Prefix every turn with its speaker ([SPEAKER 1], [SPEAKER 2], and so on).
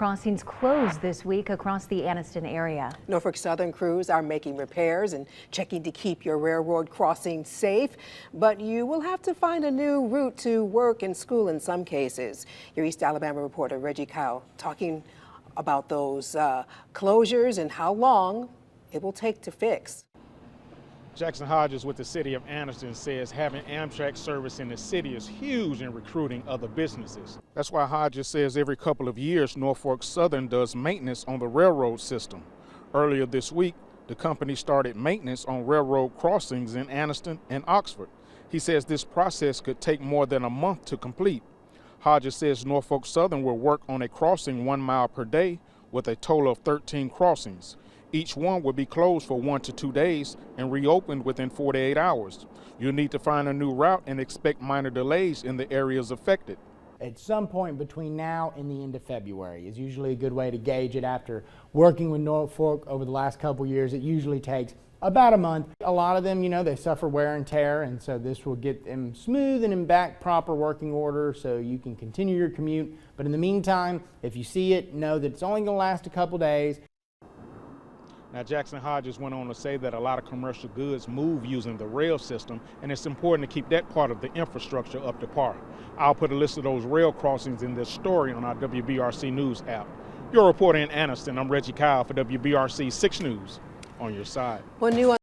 [SPEAKER 1] crossings closed this week across the Anniston area.
[SPEAKER 2] Norfolk Southern crews are making repairs and checking to keep your railroad crossing safe, but you will have to find a new route to work and school in some cases. Your East Alabama reporter Reggie Kyle talking about those closures and how long it will take to fix.
[SPEAKER 3] Jackson Hodges with the City of Anniston says having Amtrak service in the city is huge in recruiting other businesses. That's why Hodges says every couple of years Norfolk Southern does maintenance on the railroad system. Earlier this week, the company started maintenance on railroad crossings in Anniston and Oxford. He says this process could take more than a month to complete. Hodges says Norfolk Southern will work on a crossing 1 mile per day with a total of 13 crossings. Each one will be closed for 1 to 2 days and reopened within 48 hours. You'll need to find a new route and expect minor delays in the areas affected.
[SPEAKER 4] At some point between now and the end of February is usually a good way to gauge it. After working with Norfolk over the last couple years, it usually takes about a month. A lot of them, they suffer wear and tear, and so this will get them smooth and in back proper working order so you can continue your commute. But in the meantime, if you see it, know that it's only going to last a couple days.
[SPEAKER 3] Now, Jackson Hodges went on to say that a lot of commercial goods move using the rail system, and it's important to keep that part of the infrastructure up to par. I'll put a list of those rail crossings in this story on our WBRC News app. Your reporter in Anniston, I'm Reggie Kyle for WBRC 6 News on your side.
[SPEAKER 2] Well, new